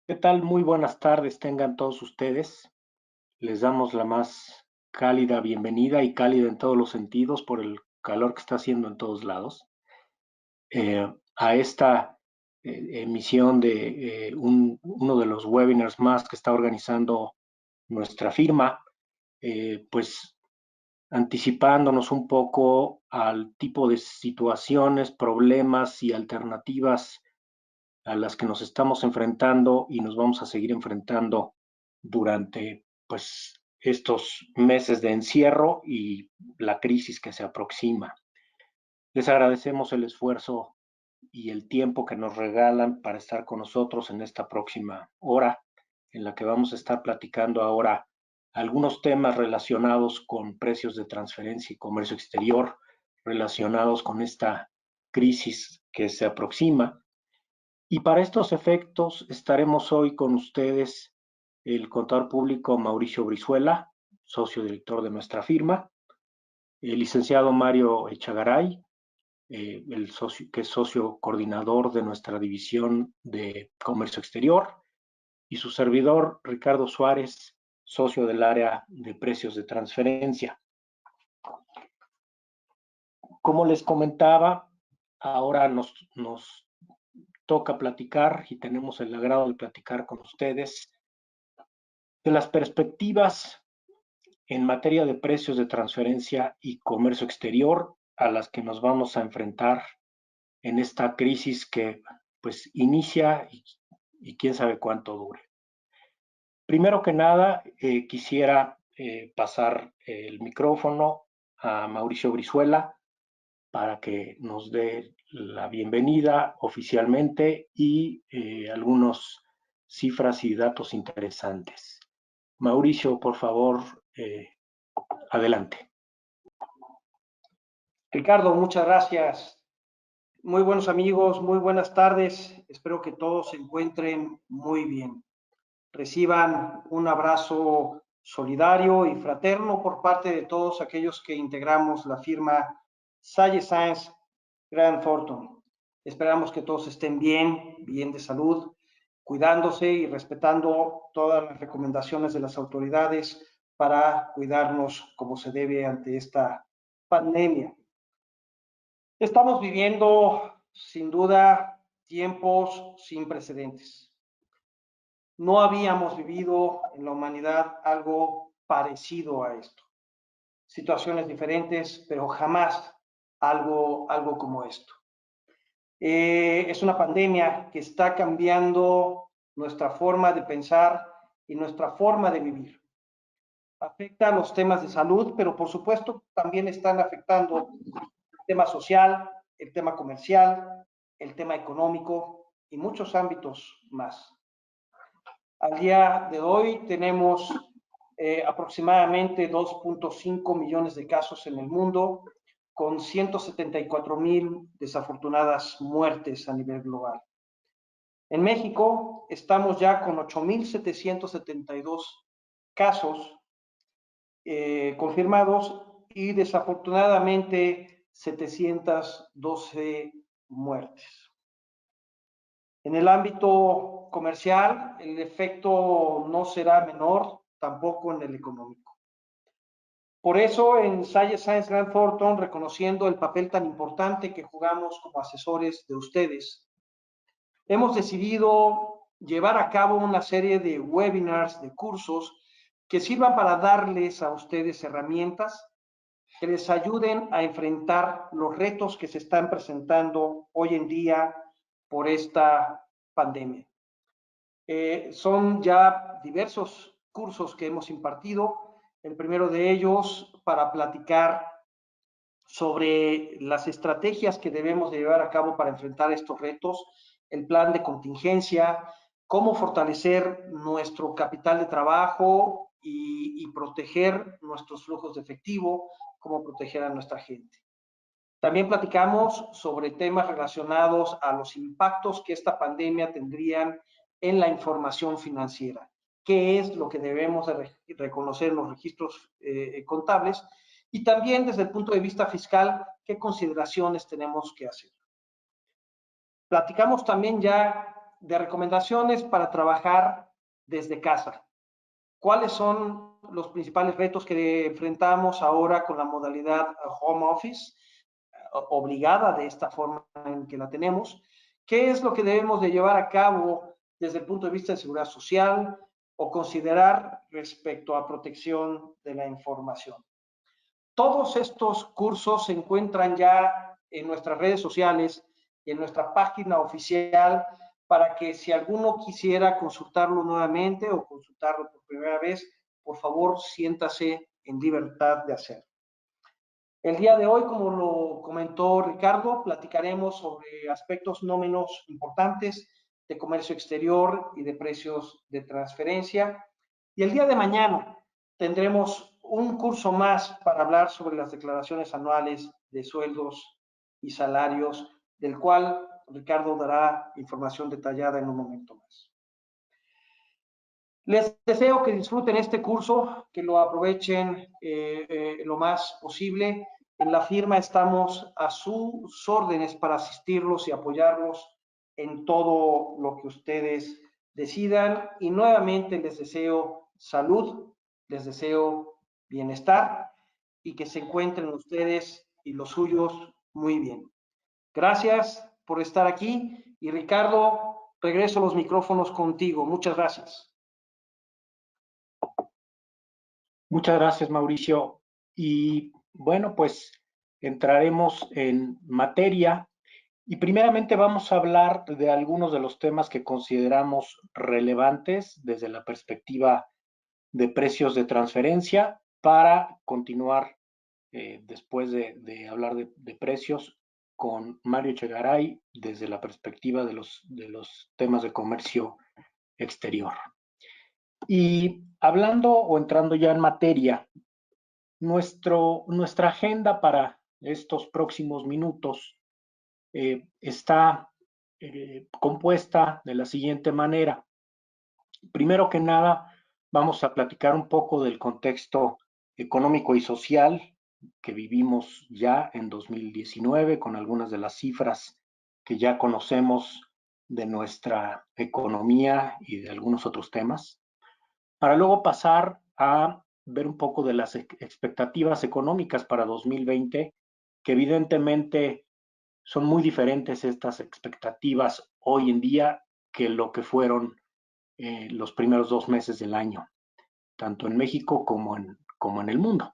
¿Qué tal? Muy buenas tardes tengan todos ustedes. Les damos la más cálida bienvenida y cálida en todos los sentidos por el calor que está haciendo en todos lados a esta emisión de uno de los webinars más que está organizando nuestra firma, pues anticipándonos un poco al tipo de situaciones, problemas y alternativas a las que nos estamos enfrentando y nos vamos a seguir enfrentando durante pues estos meses de encierro y la crisis que se aproxima. Les agradecemos el esfuerzo y el tiempo que nos regalan para estar con nosotros en esta próxima hora, en la que vamos a estar platicando ahora algunos temas relacionados con precios de transferencia y comercio exterior, relacionados con esta crisis que se aproxima. Y para estos efectos estaremos hoy con ustedes el contador público Mauricio Brizuela, socio director de nuestra firma, el licenciado Mario Echagaray, que es socio coordinador de nuestra división de comercio exterior, y su servidor Ricardo Suárez, socio del área de precios de transferencia. Como les comentaba, ahora nos toca platicar y tenemos el agrado de platicar con ustedes de las perspectivas en materia de precios de transferencia y comercio exterior a las que nos vamos a enfrentar en esta crisis que pues inicia y quién sabe cuánto dure. Primero que nada, quisiera pasar el micrófono a Mauricio Brizuela para que nos dé la bienvenida oficialmente y algunas cifras y datos interesantes. Mauricio, por favor, adelante. Ricardo, muchas gracias. Muy buenos amigos, muy buenas tardes. Espero que todos se encuentren muy bien. Reciban un abrazo solidario y fraterno por parte de todos aquellos que integramos la firma Sage Science Grant Thornton. Esperamos que todos estén bien de salud, cuidándose y respetando todas las recomendaciones de las autoridades para cuidarnos como se debe ante esta pandemia. Estamos viviendo, sin duda, tiempos sin precedentes. No habíamos vivido en la humanidad algo parecido a esto. Situaciones diferentes, pero jamás algo como esto. Es una pandemia que está cambiando nuestra forma de pensar y nuestra forma de vivir. Afecta a los temas de salud, pero por supuesto también están afectando el tema social, el tema comercial, el tema económico y muchos ámbitos más. Al día de hoy tenemos aproximadamente 2.5 millones de casos en el mundo, con 174,000 desafortunadas muertes a nivel global. En México estamos ya con 8,772 casos confirmados y desafortunadamente 712 muertes. En el ámbito comercial, el efecto no será menor, tampoco en el económico. Por eso, en Sage Science Grant Thornton, reconociendo el papel tan importante que jugamos como asesores de ustedes, hemos decidido llevar a cabo una serie de webinars, de cursos, que sirvan para darles a ustedes herramientas que les ayuden a enfrentar los retos que se están presentando hoy en día por esta pandemia. Son ya diversos cursos que hemos impartido. El primero de ellos para platicar sobre las estrategias que debemos de llevar a cabo para enfrentar estos retos, el plan de contingencia, cómo fortalecer nuestro capital de trabajo y proteger nuestros flujos de efectivo, cómo proteger a nuestra gente. También platicamos sobre temas relacionados a los impactos que esta pandemia tendrían en la información financiera. ¿Qué es lo que debemos de reconocer en los registros contables? Y también desde el punto de vista fiscal, ¿qué consideraciones tenemos que hacer? Platicamos también ya de recomendaciones para trabajar desde casa. ¿Cuáles son los principales retos que enfrentamos ahora con la modalidad home office, obligada de esta forma en que la tenemos? ¿Qué es lo que debemos de llevar a cabo desde el punto de vista de seguridad social o considerar respecto a protección de la información? Todos estos cursos se encuentran ya en nuestras redes sociales y en nuestra página oficial para que si alguno quisiera consultarlo nuevamente o consultarlo por primera vez, por favor siéntase en libertad de hacerlo. El día de hoy, como lo comentó Ricardo, platicaremos sobre aspectos no menos importantes de comercio exterior y de precios de transferencia. Y el día de mañana tendremos un curso más para hablar sobre las declaraciones anuales de sueldos y salarios, del cual Ricardo dará información detallada en un momento más. Les deseo que disfruten este curso, que lo aprovechen lo más posible. En la firma estamos a sus órdenes para asistirlos y apoyarlos en todo lo que ustedes decidan. Y nuevamente les deseo salud, les deseo bienestar y que se encuentren ustedes y los suyos muy bien. Gracias por estar aquí y Ricardo, regreso los micrófonos contigo. Muchas gracias. Muchas gracias, Mauricio. Y bueno, pues entraremos en materia y primeramente vamos a hablar de algunos de los temas que consideramos relevantes desde la perspectiva de precios de transferencia para continuar después de hablar de precios con Mario Chegaray desde la perspectiva de los temas de comercio exterior. Y hablando o entrando ya en materia, nuestra agenda para estos próximos minutos está compuesta de la siguiente manera. Primero que nada, vamos a platicar un poco del contexto económico y social que vivimos ya en 2019 con algunas de las cifras que ya conocemos de nuestra economía y de algunos otros temas, para luego pasar a ver un poco de las expectativas económicas para 2020, que evidentemente son muy diferentes estas expectativas hoy en día que lo que fueron los primeros 2 meses del año, tanto en México como en el mundo.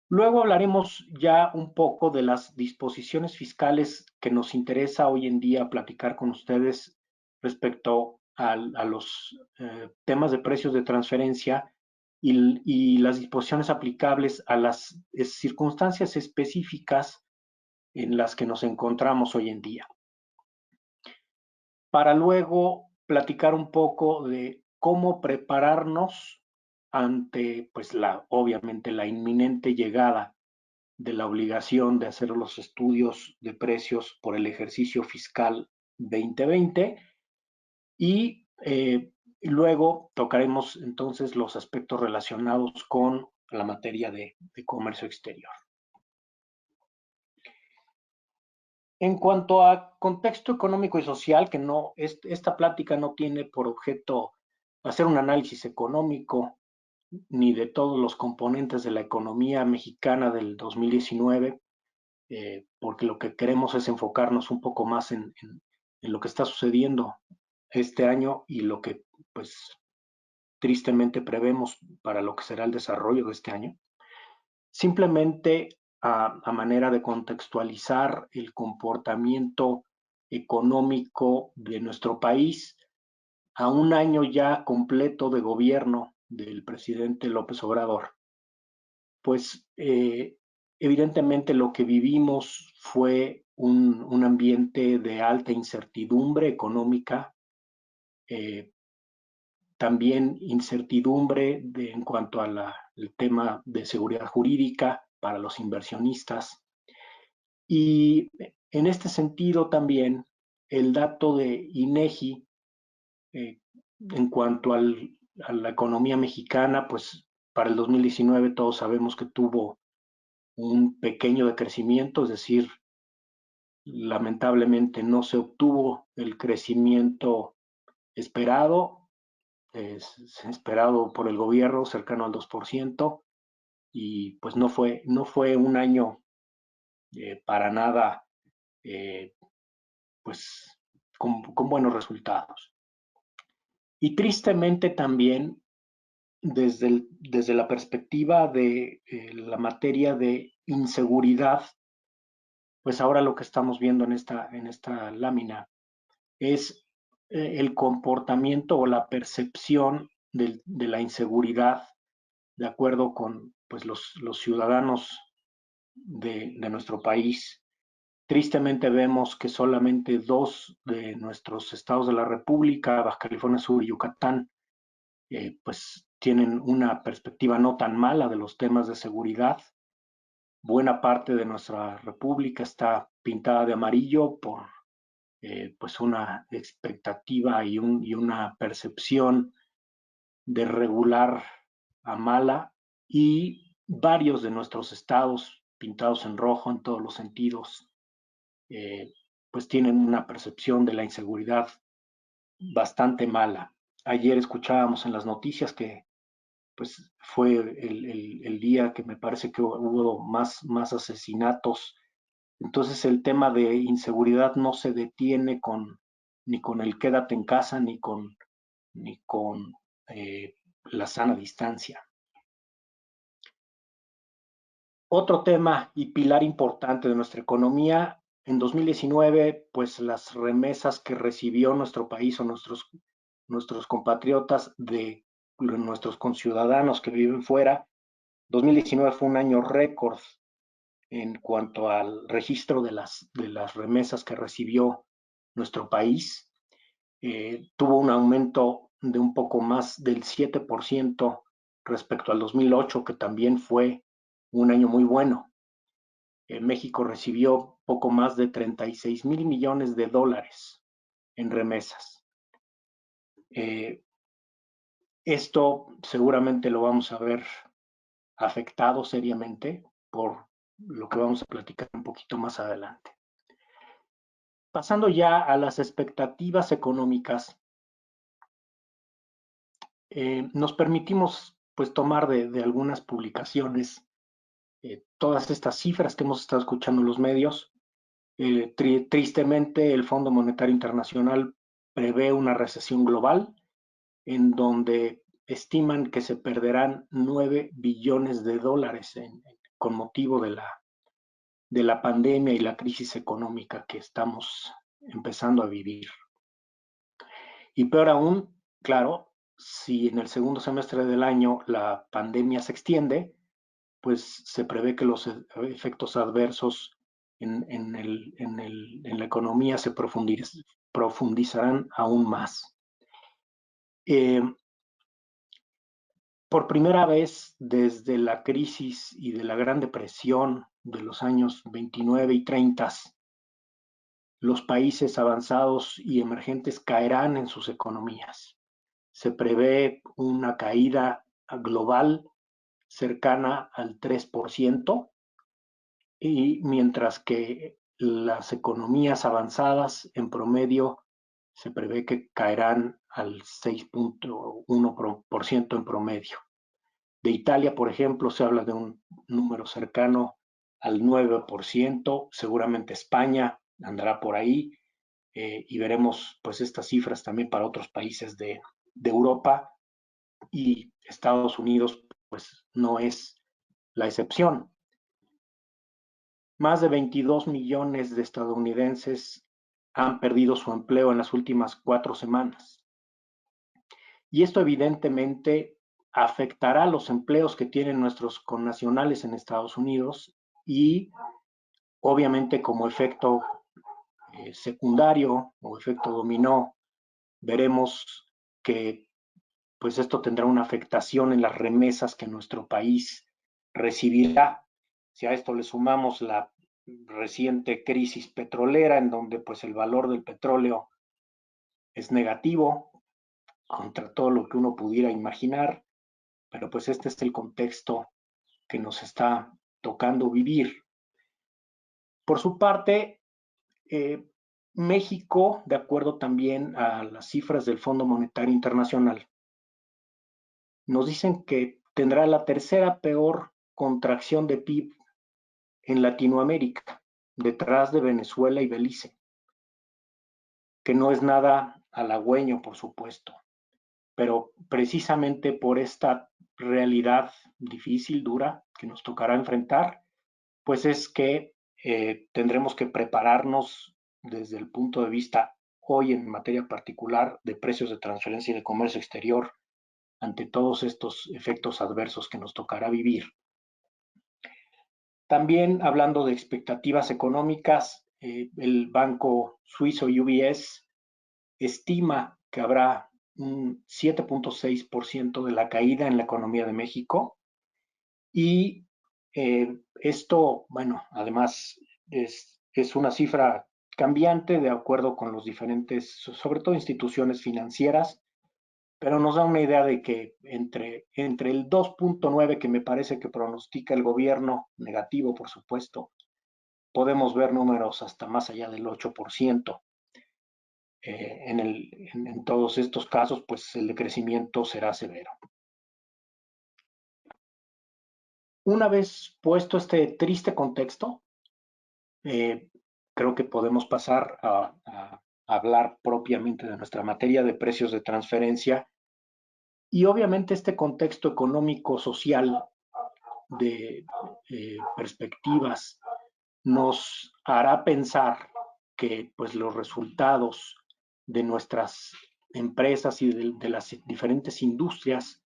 Luego hablaremos ya un poco de las disposiciones fiscales que nos interesa hoy en día platicar con ustedes respecto a los temas de precios de transferencia y las disposiciones aplicables a las circunstancias específicas en las que nos encontramos hoy en día. Para luego platicar un poco de cómo prepararnos ante, pues, obviamente, la inminente llegada de la obligación de hacer los estudios de precios por el ejercicio fiscal 2020 y luego tocaremos entonces los aspectos relacionados con la materia de comercio exterior. En cuanto a contexto económico y social, que no, esta plática no tiene por objeto hacer un análisis económico ni de todos los componentes de la economía mexicana del 2019, porque lo que queremos es enfocarnos un poco más en lo que está sucediendo este año y lo que, pues, tristemente prevemos para lo que será el desarrollo de este año. Simplemente a manera de contextualizar el comportamiento económico de nuestro país a un año ya completo de gobierno del presidente López Obrador, pues evidentemente lo que vivimos fue un ambiente de alta incertidumbre económica, también incertidumbre en cuanto al tema de seguridad jurídica para los inversionistas. Y en este sentido también el dato de INEGI en cuanto a la economía mexicana, pues para el 2019 todos sabemos que tuvo un pequeño decrecimiento, es decir, lamentablemente no se obtuvo el crecimiento esperado, esperado por el gobierno, cercano al 2%, y pues no fue un año para nada pues con buenos resultados. Y tristemente también desde la perspectiva de la materia de inseguridad, pues ahora lo que estamos viendo en esta lámina es el comportamiento o la percepción de la inseguridad de acuerdo con pues, los ciudadanos de nuestro país. Tristemente vemos que solamente dos de nuestros estados de la República, Baja California Sur y Yucatán, pues tienen una perspectiva no tan mala de los temas de seguridad. Buena parte de nuestra república está pintada de amarillo por pues una expectativa y una percepción de regular a mala, y varios de nuestros estados pintados en rojo en todos los sentidos, pues tienen una percepción de la inseguridad bastante mala. Ayer escuchábamos en las noticias que pues fue el día que me parece que hubo más asesinatos. Entonces el tema de inseguridad no se detiene ni con el quédate en casa, ni con la sana distancia. Otro tema y pilar importante de nuestra economía, en 2019, pues las remesas que recibió nuestro país o nuestros compatriotas de nuestros conciudadanos que viven fuera, 2019 fue un año récord en cuanto al registro de las remesas que recibió nuestro país. Tuvo un aumento de un poco más del 7% respecto al 2008, que también fue un año muy bueno. México recibió poco más de 36,000 millones de dólares en remesas. Esto seguramente lo vamos a ver afectado seriamente por lo que vamos a platicar un poquito más adelante. Pasando ya a las expectativas económicas, nos permitimos pues tomar de algunas publicaciones todas estas cifras que hemos estado escuchando en los medios. Tristemente, el Fondo Monetario Internacional prevé una recesión global en donde estiman que se perderán 9 billones de dólares con motivo de la pandemia y la crisis económica que estamos empezando a vivir. Y peor aún, claro, si en el segundo semestre del año la pandemia se extiende, pues se prevé que los efectos adversos en la economía se profundizarán aún más. Por primera vez desde la crisis y de la Gran Depresión de los años 29 y 30, los países avanzados y emergentes caerán en sus economías. Se prevé una caída global cercana al 3%, y mientras que las economías avanzadas en promedio se prevé que caerán al 6,1% en promedio. De Italia, por ejemplo, se habla de un número cercano al 9%, seguramente España andará por ahí, y veremos pues estas cifras también para otros países de Europa, y Estados Unidos pues no es la excepción. Más de 22 millones de estadounidenses han perdido su empleo en las últimas 4 semanas. Y esto evidentemente afectará los empleos que tienen nuestros connacionales en Estados Unidos, y obviamente como efecto secundario o efecto dominó, veremos que pues esto tendrá una afectación en las remesas que nuestro país recibirá. Si a esto le sumamos la reciente crisis petrolera, en donde pues el valor del petróleo es negativo contra todo lo que uno pudiera imaginar, pero pues este es el contexto que nos está tocando vivir. Por su parte, México, de acuerdo también a las cifras del Fondo Monetario Internacional, nos dicen que tendrá la tercera peor contracción de PIB en Latinoamérica, detrás de Venezuela y Belice, que no es nada halagüeño, por supuesto, pero precisamente por esta realidad difícil, dura, que nos tocará enfrentar, pues es que tendremos que prepararnos desde el punto de vista hoy en materia particular de precios de transferencia y de comercio exterior ante todos estos efectos adversos que nos tocará vivir. También hablando de expectativas económicas, el banco suizo UBS estima que habrá un 7.6% de la caída en la economía de México y esto, bueno, además es una cifra cambiante de acuerdo con los diferentes, sobre todo instituciones financieras, pero nos da una idea de que entre el 2.9 que me parece que pronostica el gobierno, negativo por supuesto, podemos ver números hasta más allá del 8%. En todos estos casos, pues el decrecimiento será severo. Una vez puesto este triste contexto, eh, creo que podemos pasar a hablar propiamente de nuestra materia de precios de transferencia y obviamente este contexto económico, social, de perspectivas, nos hará pensar que pues, los resultados de nuestras empresas y de las diferentes industrias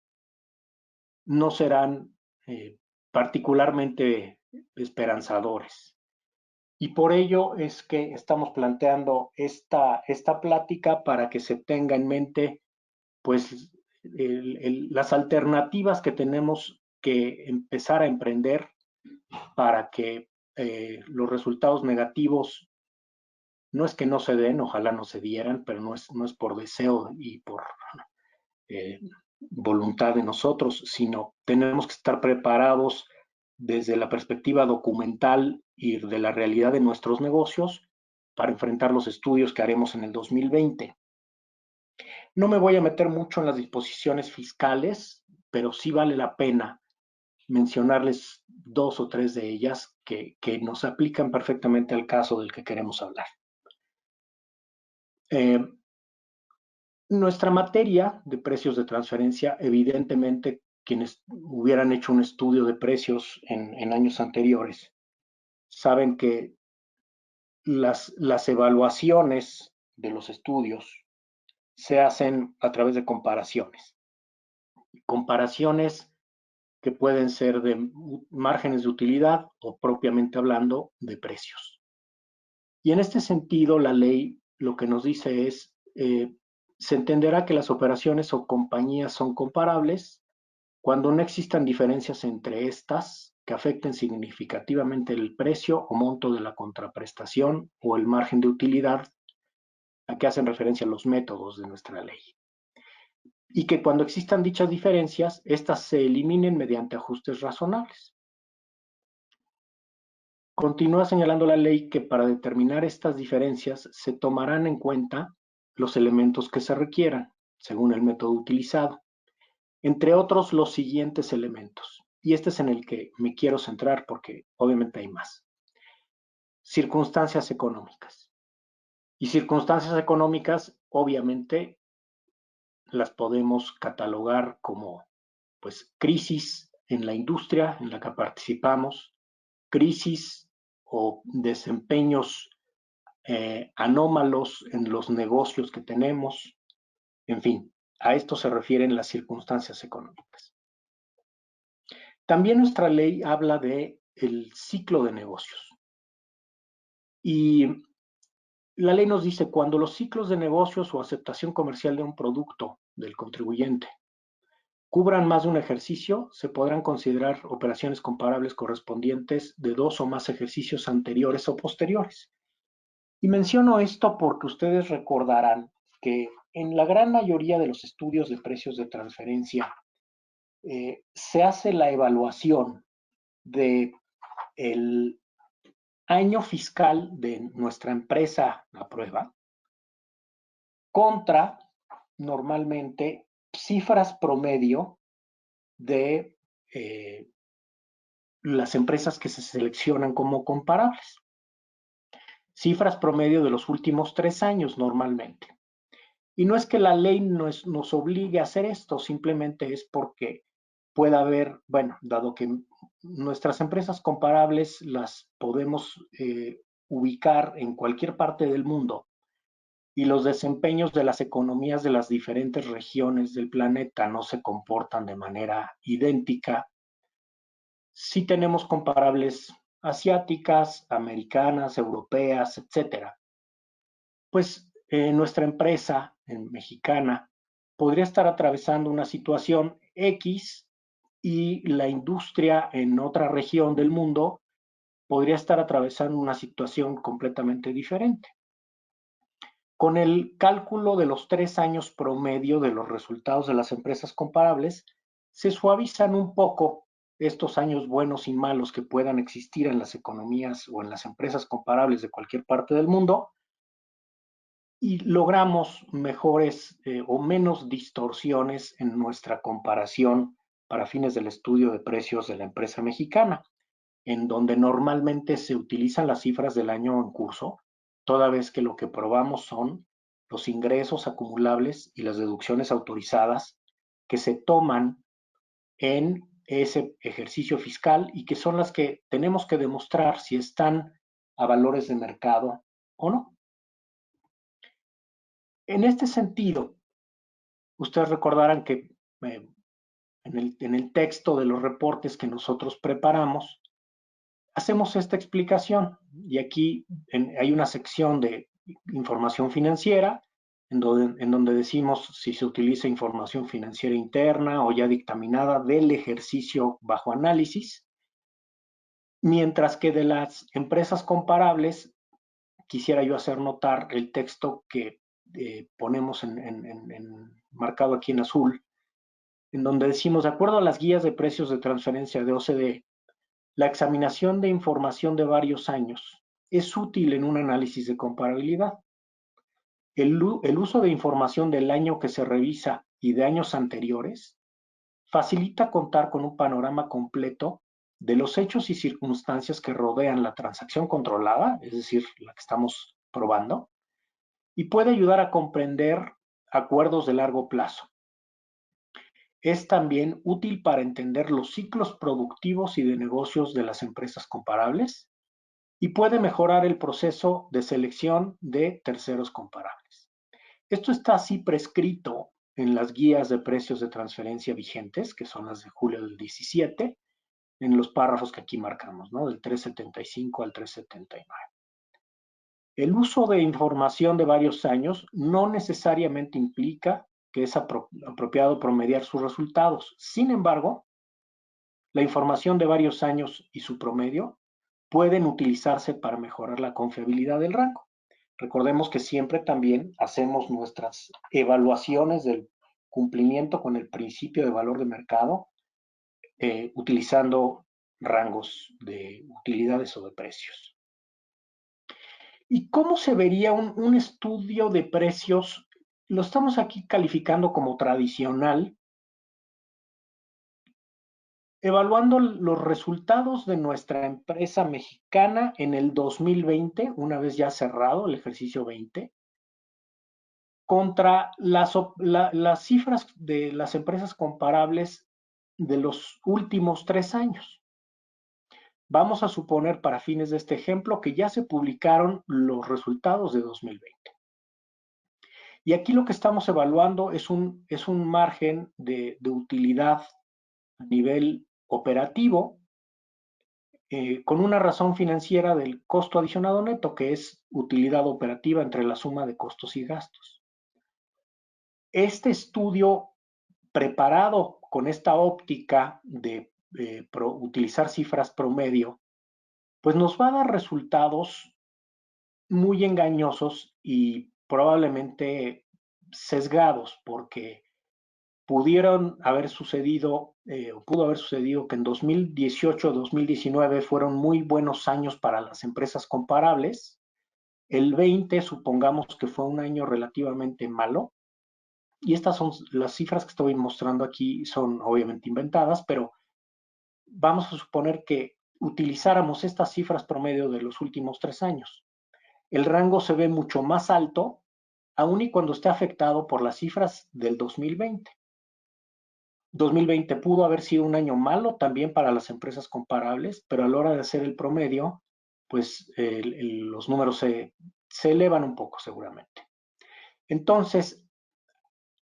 no serán particularmente esperanzadores. Y por ello es que estamos planteando esta plática para que se tenga en mente pues las alternativas que tenemos que empezar a emprender para que los resultados negativos no es que no se den, ojalá no se dieran, pero no es por deseo y por eh, voluntad de nosotros, sino tenemos que estar preparados desde la perspectiva documental y de la realidad de nuestros negocios para enfrentar los estudios que haremos en el 2020. No me voy a meter mucho en las disposiciones fiscales, pero sí vale la pena mencionarles dos o tres de ellas que nos aplican perfectamente al caso del que queremos hablar. Eh, Nuestra materia de precios de transferencia, evidentemente, quienes hubieran hecho un estudio de precios en años anteriores, saben que las evaluaciones de los estudios se hacen a través de comparaciones. Comparaciones que pueden ser de márgenes de utilidad o propiamente hablando de precios. Y en este sentido, la ley lo que nos dice es, se entenderá que las operaciones o compañías son comparables cuando no existan diferencias entre estas que afecten significativamente el precio o monto de la contraprestación o el margen de utilidad a que hacen referencia los métodos de nuestra ley. Y que cuando existan dichas diferencias, estas se eliminen mediante ajustes razonables. Continúa señalando la ley que para determinar estas diferencias se tomarán en cuenta los elementos que se requieran, según el método utilizado, entre otros los siguientes elementos. Y este es en el que me quiero centrar porque obviamente hay más. Circunstancias económicas. Y circunstancias económicas, obviamente, las podemos catalogar como pues crisis en la industria en la que participamos, crisis o desempeños anómalos en los negocios que tenemos, en fin, a esto se refieren las circunstancias económicas. También nuestra ley habla de el ciclo de negocios. Y la ley nos dice cuando los ciclos de negocios o aceptación comercial de un producto del contribuyente cubran más de un ejercicio, se podrán considerar operaciones comparables correspondientes de dos o más ejercicios anteriores o posteriores. Y menciono esto porque ustedes recordarán que en la gran mayoría de los estudios de precios de transferencia se hace la evaluación de el año fiscal de nuestra empresa a prueba contra normalmente cifras promedio de las empresas que se seleccionan como comparables. Cifras promedio de los últimos 3 años normalmente. Y no es que la ley nos obligue a hacer esto, simplemente es porque puede haber, bueno, dado que nuestras empresas comparables las podemos ubicar en cualquier parte del mundo y los desempeños de las economías de las diferentes regiones del planeta no se comportan de manera idéntica, sí tenemos comparables asiáticas, americanas, europeas, etcétera. Pues nuestra empresa mexicana podría estar atravesando una situación X y la industria en otra región del mundo podría estar atravesando una situación completamente diferente. Con el cálculo de los 3 años promedio de los resultados de las empresas comparables, se suavizan un poco estos años buenos y malos que puedan existir en las economías o en las empresas comparables de cualquier parte del mundo y logramos mejores o menos distorsiones en nuestra comparación para fines del estudio de precios de la empresa mexicana, en donde normalmente se utilizan las cifras del año en curso, toda vez que lo que probamos son los ingresos acumulables y las deducciones autorizadas que se toman en ese ejercicio fiscal y que son las que tenemos que demostrar si están a valores de mercado o no. En este sentido, ustedes recordarán que en el texto de los reportes que nosotros preparamos, hacemos esta explicación y aquí hay una sección de información financiera en donde decimos si se utiliza información financiera interna o ya dictaminada del ejercicio bajo análisis, mientras que de las empresas comparables quisiera yo hacer notar el texto que ponemos marcado aquí en azul, en donde decimos, de acuerdo a las guías de precios de transferencia de OCDE, la examinación de información de varios años es útil en un análisis de comparabilidad. El uso de información del año que se revisa y de años anteriores facilita contar con un panorama completo de los hechos y circunstancias que rodean la transacción controlada, es decir, la que estamos probando, y puede ayudar a comprender acuerdos de largo plazo. Es también útil para entender los ciclos productivos y de negocios de las empresas comparables y puede mejorar el proceso de selección de terceros comparables. Esto está así prescrito en las guías de precios de transferencia vigentes, que son las de julio del 17, en los párrafos que aquí marcamos, ¿no? Del 375 al 379. El uso de información de varios años no necesariamente implica que es apropiado promediar sus resultados. Sin embargo, la información de varios años y su promedio pueden utilizarse para mejorar la confiabilidad del rango. Recordemos que siempre también hacemos nuestras evaluaciones del cumplimiento con el principio de valor de mercado utilizando rangos de utilidades o de precios. ¿Y cómo se vería un estudio de precios? Lo estamos aquí calificando como tradicional, evaluando los resultados de nuestra empresa mexicana en el 2020, una vez ya cerrado el ejercicio 20, contra las cifras de las empresas comparables de los últimos 3 años. Vamos a suponer para fines de este ejemplo que ya se publicaron los resultados de 2020. Y aquí lo que estamos evaluando es un margen de utilidad a nivel operativo con una razón financiera del costo adicionado neto, que es utilidad operativa entre la suma de costos y gastos. Este estudio preparado con esta óptica de utilizar cifras promedio, pues nos va a dar resultados muy engañosos y probablemente sesgados, porque pudieron haber sucedido, o pudo haber sucedido que en 2018-2019 fueron muy buenos años para las empresas comparables. El 20, supongamos que fue un año relativamente malo, y estas son las cifras que estoy mostrando aquí, son obviamente inventadas, pero vamos a suponer que utilizáramos estas cifras promedio de los últimos 3 años. El rango se ve mucho más alto, aun y cuando esté afectado por las cifras del 2020. 2020 pudo haber sido un año malo también para las empresas comparables, pero a la hora de hacer el promedio, pues los números se elevan un poco seguramente. Entonces,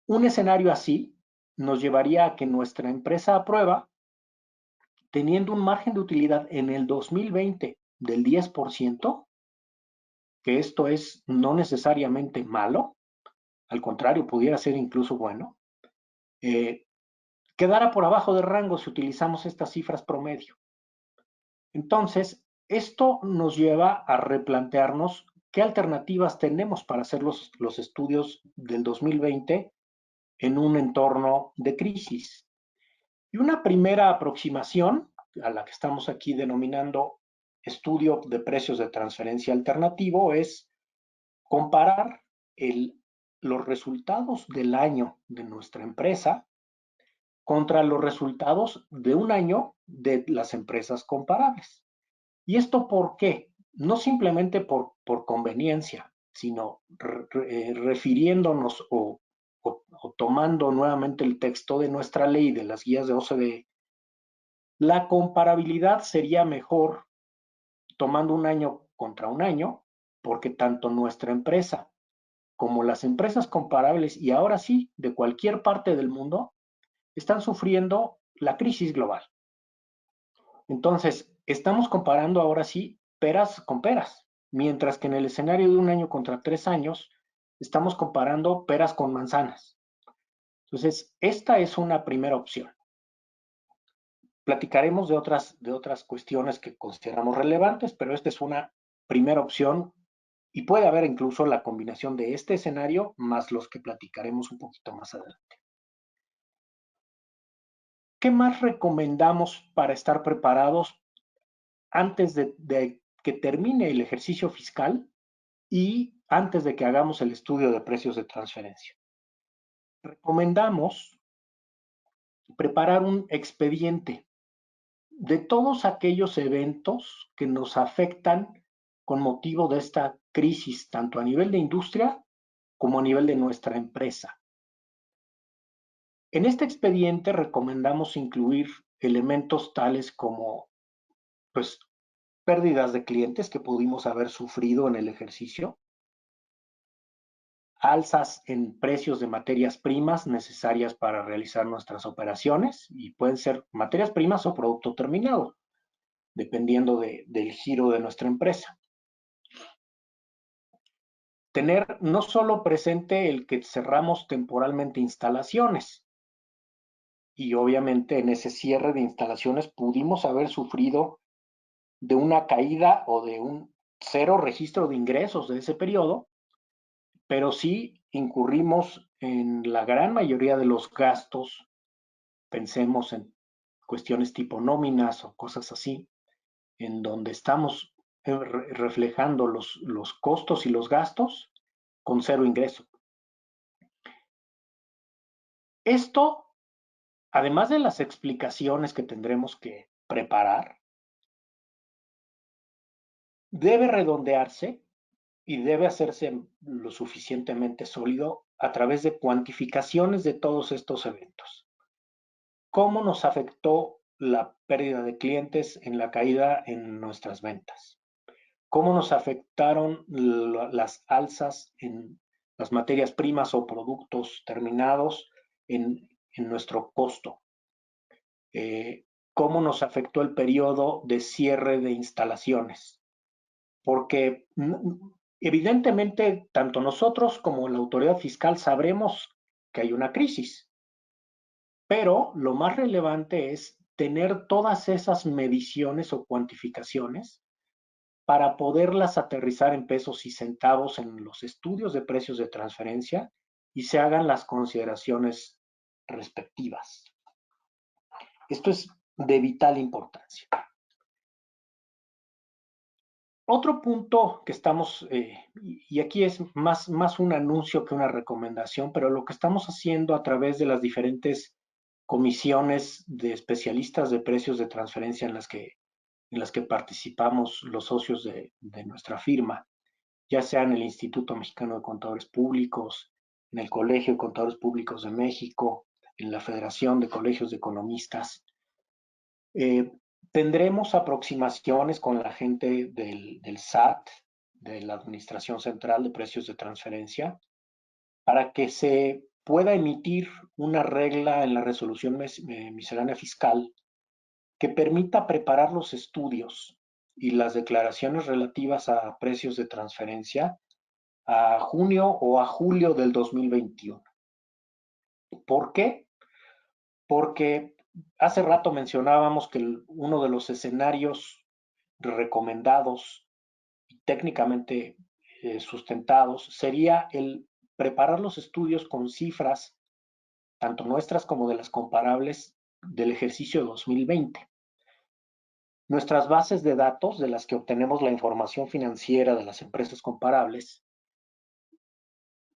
un escenario así nos llevaría a que nuestra empresa a prueba, teniendo un margen de utilidad en el 2020 del 10%, que esto es no necesariamente malo, al contrario, pudiera ser incluso bueno, quedara por abajo de rango si utilizamos estas cifras promedio. Entonces, esto nos lleva a replantearnos qué alternativas tenemos para hacer los estudios del 2020 en un entorno de crisis. Y una primera aproximación, a la que estamos aquí denominando estudio de precios de transferencia alternativo, es comparar los resultados del año de nuestra empresa contra los resultados de un año de las empresas comparables. ¿Y esto por qué? No simplemente por conveniencia, sino refiriéndonos o tomando nuevamente el texto de nuestra ley de las guías de OCDE. La comparabilidad sería mejor tomando un año contra un año, porque tanto nuestra empresa como las empresas comparables, y ahora sí, de cualquier parte del mundo, están sufriendo la crisis global. Entonces, estamos comparando ahora sí peras con peras, mientras que en el escenario de un año contra 3 años, estamos comparando peras con manzanas. Entonces, esta es una primera opción. Platicaremos de otras cuestiones que consideramos relevantes, pero esta es una primera opción y puede haber incluso la combinación de este escenario más los que platicaremos un poquito más adelante. ¿Qué más recomendamos para estar preparados antes de que termine el ejercicio fiscal y antes de que hagamos el estudio de precios de transferencia? Recomendamos preparar un expediente de todos aquellos eventos que nos afectan con motivo de esta crisis, tanto a nivel de industria como a nivel de nuestra empresa. En este expediente recomendamos incluir elementos tales como, pues, pérdidas de clientes que pudimos haber sufrido en el ejercicio, alzas en precios de materias primas necesarias para realizar nuestras operaciones, y pueden ser materias primas o producto terminado, dependiendo del giro de nuestra empresa. Tener no solo presente el que cerramos temporalmente instalaciones, y obviamente en ese cierre de instalaciones pudimos haber sufrido de una caída o de un cero registro de ingresos de ese periodo, pero sí incurrimos en la gran mayoría de los gastos, pensemos en cuestiones tipo nóminas o cosas así, en donde estamos reflejando los costos y los gastos con cero ingreso. Esto, además de las explicaciones que tendremos que preparar, debe redondearse y debe hacerse lo suficientemente sólido a través de cuantificaciones de todos estos eventos. ¿Cómo nos afectó la pérdida de clientes en la caída en nuestras ventas? ¿Cómo nos afectaron las alzas en las materias primas o productos terminados en nuestro costo? ¿Cómo nos afectó el periodo de cierre de instalaciones? Porque evidentemente tanto nosotros como la autoridad fiscal sabremos que hay una crisis, pero lo más relevante es tener todas esas mediciones o cuantificaciones para poderlas aterrizar en pesos y centavos en los estudios de precios de transferencia y se hagan las consideraciones respectivas. Esto es de vital importancia. Otro punto que estamos, y aquí es más un anuncio que una recomendación, pero lo que estamos haciendo a través de las diferentes comisiones de especialistas de precios de transferencia en las que participamos los socios de nuestra firma, ya sea en el Instituto Mexicano de Contadores Públicos, en el Colegio de Contadores Públicos de México, en la Federación de Colegios de Economistas. Tendremos aproximaciones con la gente del SAT, de la Administración Central de Precios de Transferencia, para que se pueda emitir una regla en la resolución miscelánea fiscal que permita preparar los estudios y las declaraciones relativas a precios de transferencia a junio o a julio del 2021. ¿Por qué? Porque hace rato mencionábamos que uno de los escenarios recomendados y técnicamente sustentados sería el preparar los estudios con cifras, tanto nuestras como de las comparables del ejercicio 2020. Nuestras bases de datos de las que obtenemos la información financiera de las empresas comparables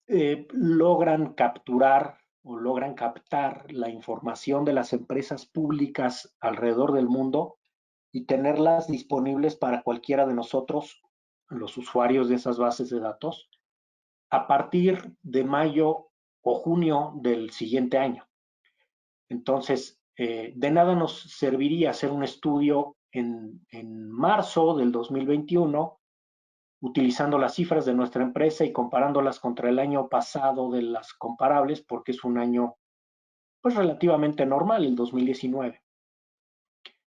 logran capturar o logran captar la información de las empresas públicas alrededor del mundo y tenerlas disponibles para cualquiera de nosotros, los usuarios de esas bases de datos, a partir de mayo o junio del siguiente año. Entonces, de nada nos serviría hacer un estudio en marzo del 2021 utilizando las cifras de nuestra empresa y comparándolas contra el año pasado de las comparables, porque es un año pues relativamente normal, el 2019.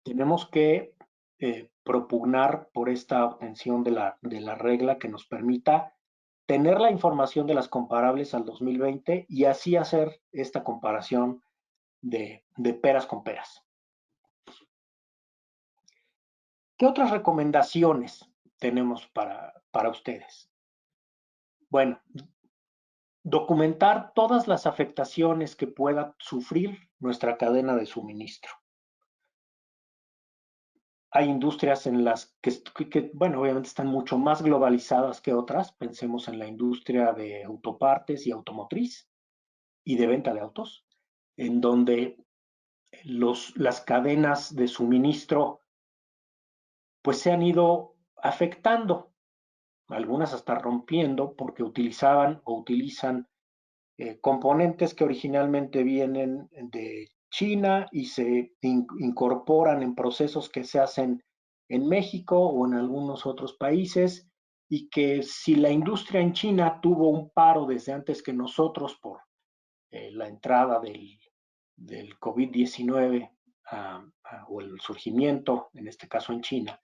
Tenemos que propugnar por esta obtención de la regla que nos permita tener la información de las comparables al 2020 y así hacer esta comparación de peras con peras. ¿Qué otras recomendaciones tenemos para ustedes? Bueno, documentar todas las afectaciones que pueda sufrir nuestra cadena de suministro. Hay industrias en las que, bueno, obviamente están mucho más globalizadas que otras. Pensemos en la industria de autopartes y automotriz y de venta de autos, en donde las cadenas de suministro pues se han ido afectando, algunas hasta rompiendo porque utilizaban o utilizan componentes que originalmente vienen de China y se incorporan en procesos que se hacen en México o en algunos otros países y que si la industria en China tuvo un paro desde antes que nosotros por la entrada del COVID-19 o el surgimiento, en este caso en China,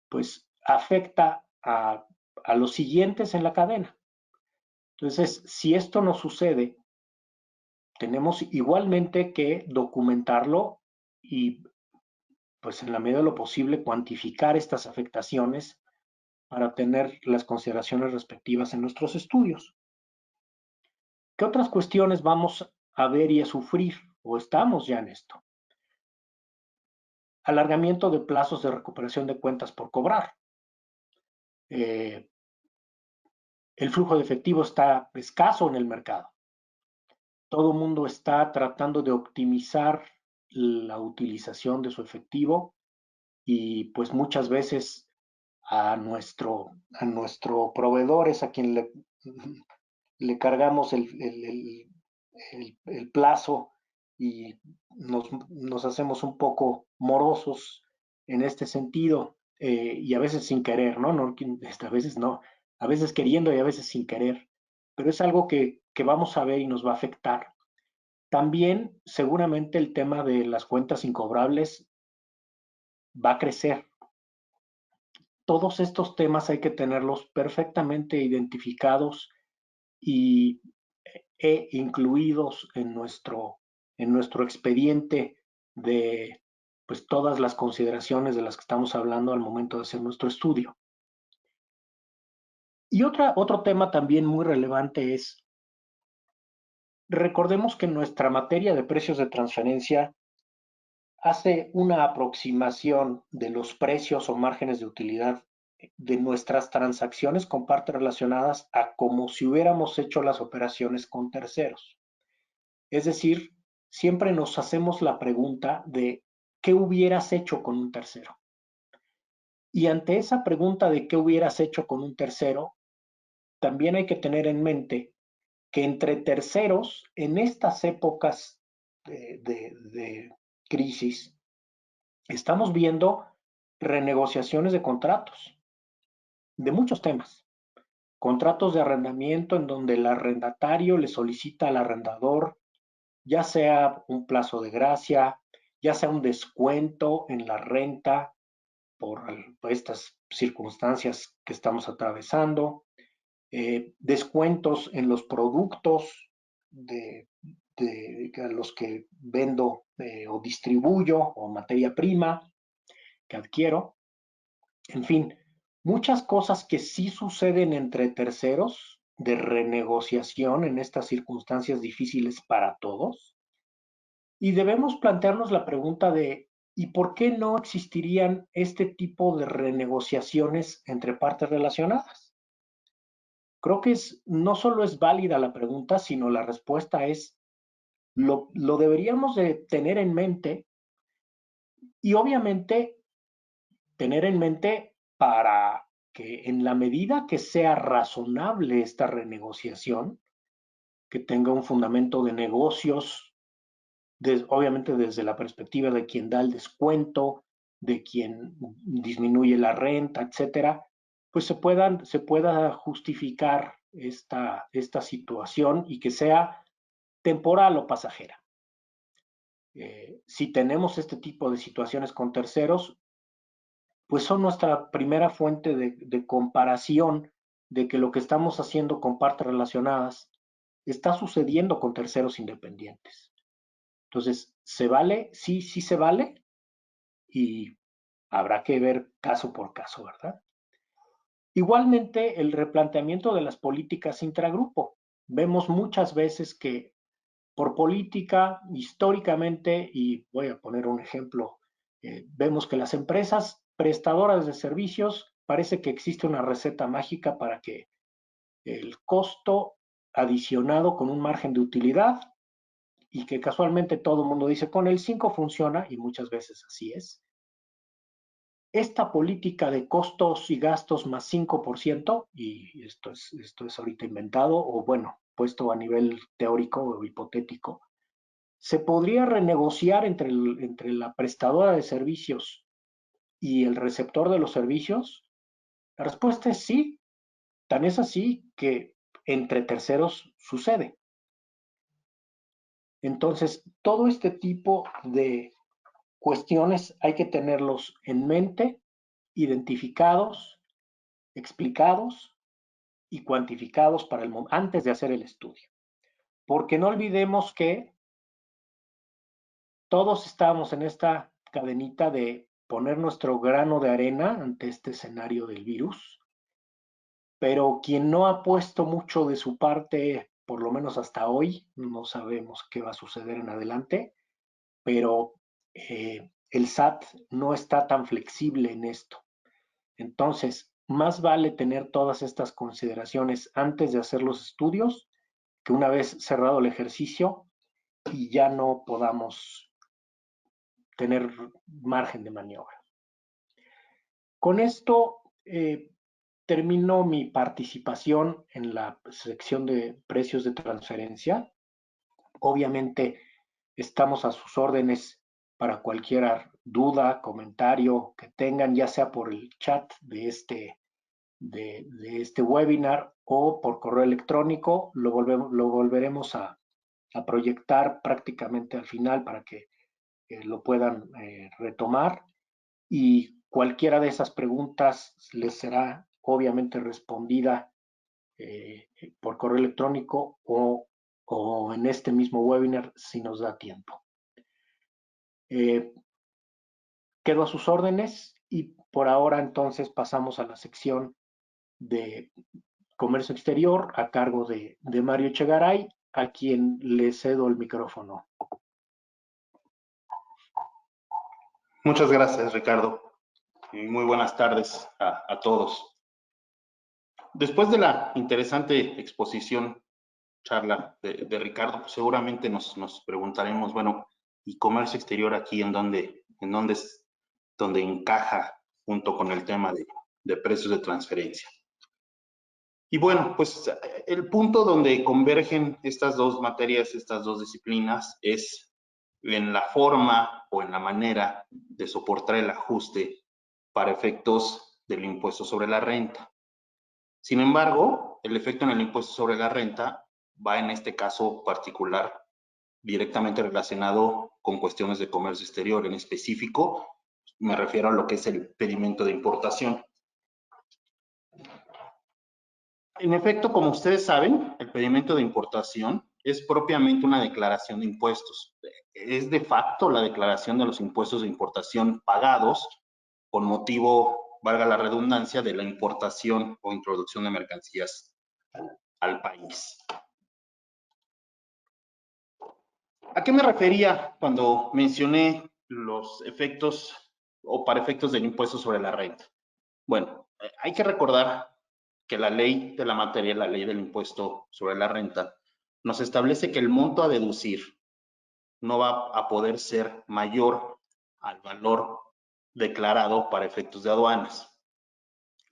pues afecta a los siguientes en la cadena. Entonces, si esto no sucede, tenemos igualmente que documentarlo y, pues en la medida de lo posible, cuantificar estas afectaciones para tener las consideraciones respectivas en nuestros estudios. ¿Qué otras cuestiones vamos a ver y a sufrir o estamos ya en esto? Alargamiento de plazos de recuperación de cuentas por cobrar. El flujo de efectivo está escaso en el mercado. Todo el mundo está tratando de optimizar la utilización de su efectivo y pues muchas veces a nuestro proveedor es a quien le cargamos el plazo y nos hacemos un poco morosos en este sentido y a veces sin querer, ¿no? A veces no, a veces queriendo y a veces sin querer, pero es algo que vamos a ver y nos va a afectar. También seguramente el tema de las cuentas incobrables va a crecer. Todos estos temas hay que tenerlos perfectamente identificados y incluidos en nuestro expediente de pues todas las consideraciones de las que estamos hablando al momento de hacer nuestro estudio. Y otro tema también muy relevante es recordemos que nuestra materia de precios de transferencia hace una aproximación de los precios o márgenes de utilidad de nuestras transacciones con partes relacionadas a como si hubiéramos hecho las operaciones con terceros. Es decir, siempre nos hacemos la pregunta de ¿qué hubieras hecho con un tercero? Y ante esa pregunta de qué hubieras hecho con un tercero, también hay que tener en mente que entre terceros, en estas épocas de crisis, estamos viendo renegociaciones de contratos, de muchos temas. Contratos de arrendamiento en donde el arrendatario le solicita al arrendador ya sea un plazo de gracia, ya sea un descuento en la renta por estas circunstancias que estamos atravesando, descuentos en los productos de los que vendo o distribuyo o materia prima que adquiero. En fin, muchas cosas que sí suceden entre terceros de renegociación en estas circunstancias difíciles para todos. Y debemos plantearnos la pregunta de ¿y por qué no existirían este tipo de renegociaciones entre partes relacionadas? Creo que no solo es válida la pregunta, sino la respuesta es lo deberíamos de tener en mente y obviamente tener en mente para que en la medida que sea razonable esta renegociación, que tenga un fundamento de negocios, obviamente desde la perspectiva de quien da el descuento, de quien disminuye la renta, etcétera, pues se pueda justificar esta situación y que sea temporal o pasajera. Si tenemos este tipo de situaciones con terceros, pues son nuestra primera fuente de comparación de que lo que estamos haciendo con partes relacionadas está sucediendo con terceros independientes. Entonces, ¿se vale? Sí, sí se vale y habrá que ver caso por caso, ¿verdad? Igualmente, el replanteamiento de las políticas intragrupo. Vemos muchas veces que por política, históricamente, y voy a poner un ejemplo, vemos que las empresas prestadoras de servicios parece que existe una receta mágica para que el costo adicionado con un margen de utilidad y que casualmente todo el mundo dice con el 5 funciona y muchas veces así es. Esta política de costos y gastos más 5%, y esto es ahorita inventado o bueno, puesto a nivel teórico o hipotético, ¿se podría renegociar entre la prestadora de servicios y el receptor de los servicios? La respuesta es sí. Tan es así que entre terceros sucede. Entonces, todo este tipo de cuestiones hay que tenerlos en mente, identificados, explicados y cuantificados antes de hacer el estudio. Porque no olvidemos que todos estamos en esta cadenita de poner nuestro grano de arena ante este escenario del virus, pero quien no ha puesto mucho de su parte, por lo menos hasta hoy, no sabemos qué va a suceder en adelante, pero el SAT no está tan flexible en esto. Entonces, más vale tener todas estas consideraciones antes de hacer los estudios que una vez cerrado el ejercicio y ya no podamos tener margen de maniobra. Con esto termino mi participación en la sección de precios de transferencia. Obviamente estamos a sus órdenes para cualquier duda, comentario que tengan, ya sea por el chat de este webinar o por correo electrónico. Lo volveremos a proyectar prácticamente al final para que lo puedan retomar y cualquiera de esas preguntas les será obviamente respondida por correo electrónico o en este mismo webinar si nos da tiempo. Quedo a sus órdenes y por ahora entonces pasamos a la sección de comercio exterior a cargo de Mario Echegaray a quien le cedo el micrófono. Muchas gracias, Ricardo. Y muy buenas tardes a todos. Después de la interesante exposición, charla de Ricardo, pues seguramente nos preguntaremos, bueno, ¿y comercio exterior aquí en dónde encaja junto con el tema de precios de transferencia? Y bueno, pues el punto donde convergen estas dos materias, estas dos disciplinas, es en la forma o en la manera de soportar el ajuste para efectos del impuesto sobre la renta. Sin embargo, el efecto en el impuesto sobre la renta va en este caso particular directamente relacionado con cuestiones de comercio exterior. En específico, me refiero a lo que es el pedimento de importación. En efecto, como ustedes saben, el pedimento de importación es propiamente una declaración de impuestos. Es de facto la declaración de los impuestos de importación pagados con motivo, valga la redundancia, de la importación o introducción de mercancías al país. ¿A qué me refería cuando mencioné los efectos o para efectos del impuesto sobre la renta? Bueno, hay que recordar que la ley de la materia, la ley del impuesto sobre la renta, nos establece que el monto a deducir no va a poder ser mayor al valor declarado para efectos de aduanas.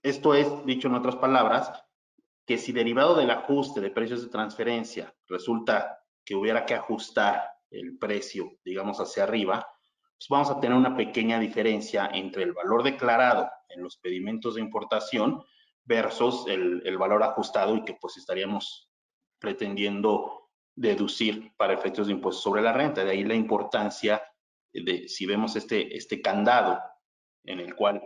Esto es, dicho en otras palabras, que si derivado del ajuste de precios de transferencia resulta que hubiera que ajustar el precio, digamos, hacia arriba, pues vamos a tener una pequeña diferencia entre el valor declarado en los pedimentos de importación versus el valor ajustado y que pues estaríamos pretendiendo deducir para efectos de impuestos sobre la renta. De ahí la importancia de, si vemos este candado en el cual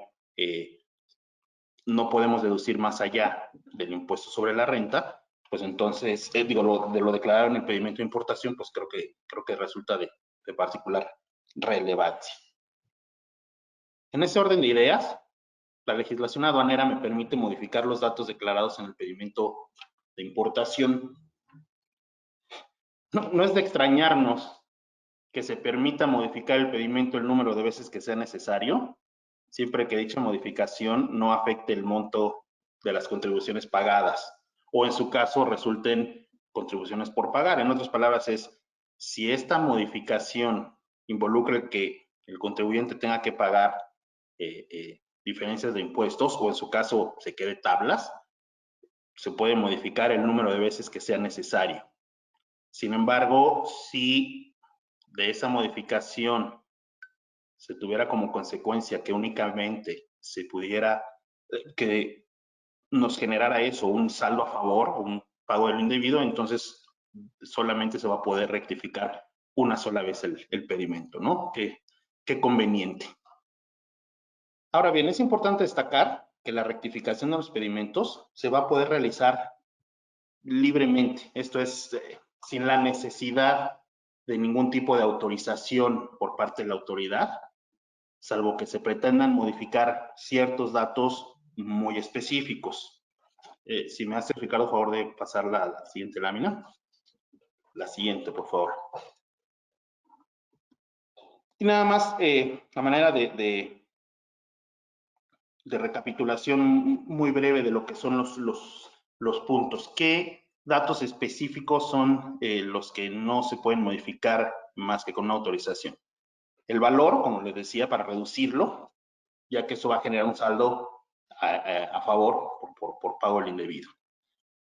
no podemos deducir más allá del impuesto sobre la renta, pues entonces, de lo declarado en el pedimento de importación, pues creo que resulta de particular relevancia. En ese orden de ideas, la legislación aduanera me permite modificar los datos declarados en el pedimento de importación. No es de extrañarnos que se permita modificar el pedimento el número de veces que sea necesario, siempre que dicha modificación no afecte el monto de las contribuciones pagadas o en su caso resulten contribuciones por pagar. En otras palabras es, si esta modificación involucra que el contribuyente tenga que pagar diferencias de impuestos o en su caso se quede tablas, se puede modificar el número de veces que sea necesario. Sin embargo, si de esa modificación se tuviera como consecuencia que únicamente se pudiera, que nos generara eso, un saldo a favor, un pago de lo indebido, entonces solamente se va a poder rectificar una sola vez el pedimento, ¿no? Qué conveniente. Ahora bien, es importante destacar que la rectificación de los pedimentos se va a poder realizar libremente, esto es, sin la necesidad de ningún tipo de autorización por parte de la autoridad, salvo que se pretendan modificar ciertos datos muy específicos. Si me hace, Ricardo, favor de pasar la siguiente lámina. La siguiente, por favor. Y nada más, a manera de recapitulación muy breve de lo que son los puntos. ¿Qué datos específicos son los que no se pueden modificar más que con una autorización? El valor, como les decía, para reducirlo, ya que eso va a generar un saldo a favor por pago del indebido.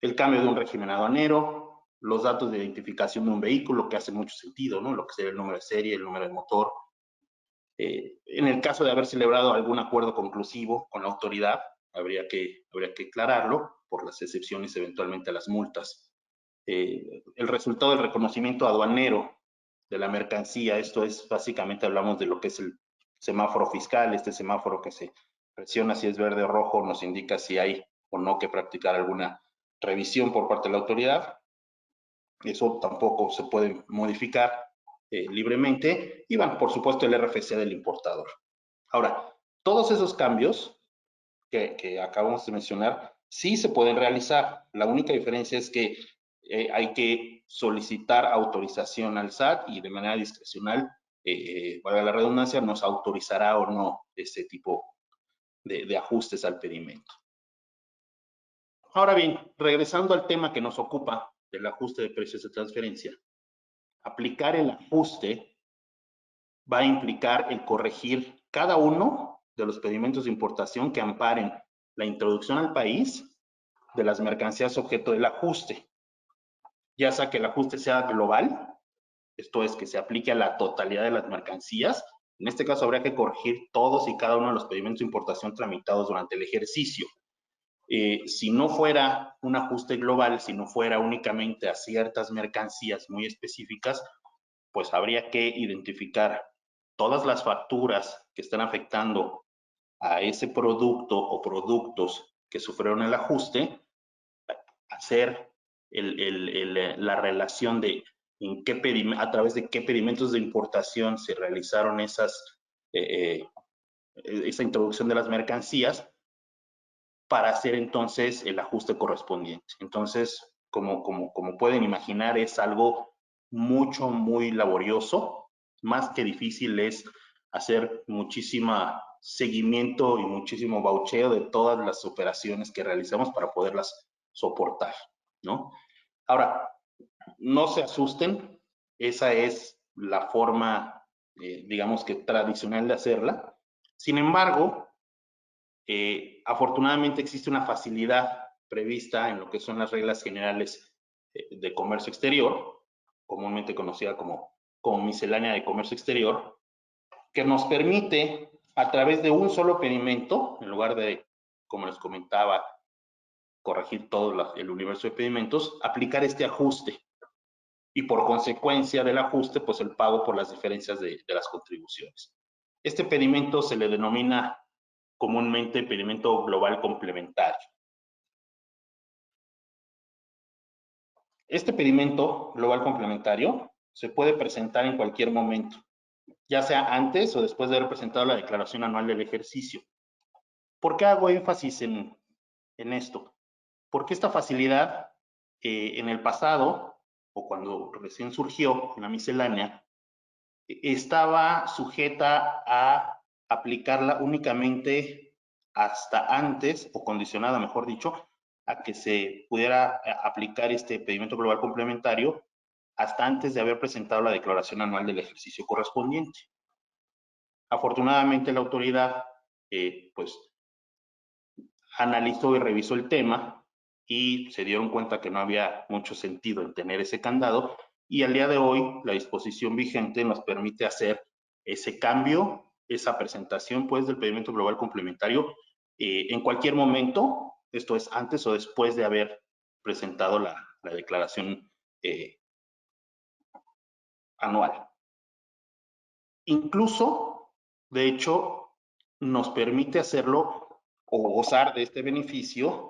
El cambio de un régimen aduanero, los datos de identificación de un vehículo, que hace mucho sentido, ¿no? Lo que sería el número de serie, el número de motor. En el caso de haber celebrado algún acuerdo conclusivo con la autoridad, habría que aclararlo por las excepciones eventualmente a las multas. El resultado del reconocimiento aduanero de la mercancía, esto es básicamente hablamos de lo que es el semáforo fiscal, este semáforo que se presiona si es verde o rojo, nos indica si hay o no que practicar alguna revisión por parte de la autoridad. Eso tampoco se puede modificar libremente. Y bueno, por supuesto el RFC del importador. Ahora, todos esos cambios que acabamos de mencionar sí se pueden realizar. La única diferencia es que hay que solicitar autorización al SAT y de manera discrecional, valga la redundancia, nos autorizará o no este tipo de ajustes al pedimento. Ahora bien, regresando al tema que nos ocupa del ajuste de precios de transferencia, aplicar el ajuste va a implicar el corregir cada uno de los pedimentos de importación que amparen la introducción al país de las mercancías objeto del ajuste, ya sea que el ajuste sea global, esto es que se aplique a la totalidad de las mercancías. En este caso habría que corregir todos y cada uno de los pedimentos de importación tramitados durante el ejercicio. Si no fuera un ajuste global, si no fuera únicamente a ciertas mercancías muy específicas, pues habría que identificar todas las facturas que están afectando a ese producto o productos que sufrieron el ajuste, hacer la relación de a través de qué pedimentos de importación se realizaron esa introducción de las mercancías para hacer entonces el ajuste correspondiente. Entonces, como pueden imaginar, es algo muy laborioso, más que difícil es hacer muchísimo seguimiento y muchísimo baucheo de todas las operaciones que realizamos para poderlas soportar, ¿no? Ahora, no se asusten, esa es la forma, digamos que tradicional de hacerla. Sin embargo, afortunadamente existe una facilidad prevista en lo que son las reglas generales de comercio exterior, comúnmente conocida como miscelánea de comercio exterior, que nos permite, a través de un solo pedimento, en lugar de, como les comentaba, corregir todo el universo de pedimentos, aplicar este ajuste. Y por consecuencia del ajuste, pues el pago por las diferencias de las contribuciones. Este pedimento se le denomina comúnmente pedimento global complementario. Este pedimento global complementario se puede presentar en cualquier momento, ya sea antes o después de haber presentado la declaración anual del ejercicio. ¿Por qué hago énfasis en esto? Porque esta facilidad en el pasado, o cuando recién surgió la miscelánea, estaba sujeta a aplicarla únicamente hasta antes, o condicionada, mejor dicho, a que se pudiera aplicar este pedimento global complementario hasta antes de haber presentado la declaración anual del ejercicio correspondiente. Afortunadamente la autoridad pues analizó y revisó el tema y se dieron cuenta que no había mucho sentido en tener ese candado, y al día de hoy la disposición vigente nos permite hacer ese cambio, esa presentación pues del pedimento global complementario en cualquier momento, esto es antes o después de haber presentado la declaración anual. Incluso, de hecho, nos permite hacerlo o gozar de este beneficio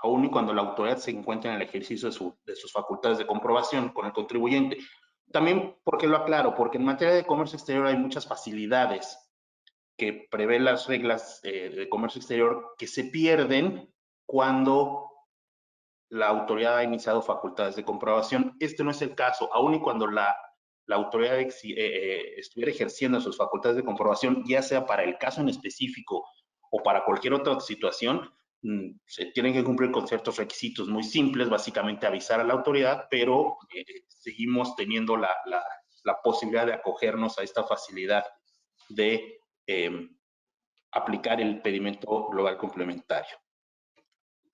aún y cuando la autoridad se encuentra en el ejercicio de sus facultades de comprobación con el contribuyente. También, ¿por qué lo aclaro? Porque en materia de comercio exterior hay muchas facilidades que prevén las reglas de comercio exterior que se pierden cuando la autoridad ha iniciado facultades de comprobación. Este no es el caso, aún y cuando la autoridad estuviera ejerciendo sus facultades de comprobación, ya sea para el caso en específico o para cualquier otra situación, se tienen que cumplir con ciertos requisitos muy simples, básicamente avisar a la autoridad, pero seguimos teniendo la posibilidad de acogernos a esta facilidad de aplicar el pedimento global complementario.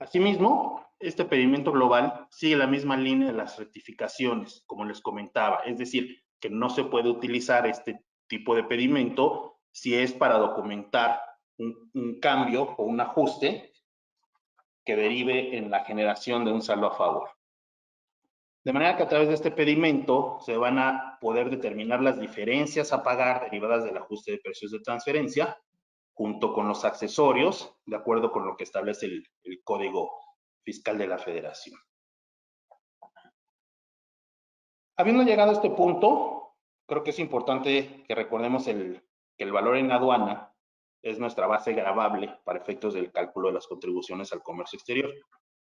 Asimismo, este pedimento global sigue la misma línea de las rectificaciones, como les comentaba, es decir, que no se puede utilizar este tipo de pedimento si es para documentar un cambio o un ajuste que derive en la generación de un saldo a favor. De manera que a través de este pedimento se van a poder determinar las diferencias a pagar derivadas del ajuste de precios de transferencia, junto con los accesorios, de acuerdo con lo que establece el Código Fiscal de la Federación. Habiendo llegado a este punto, creo que es importante que recordemos que el valor en aduana es nuestra base gravable para efectos del cálculo de las contribuciones al comercio exterior.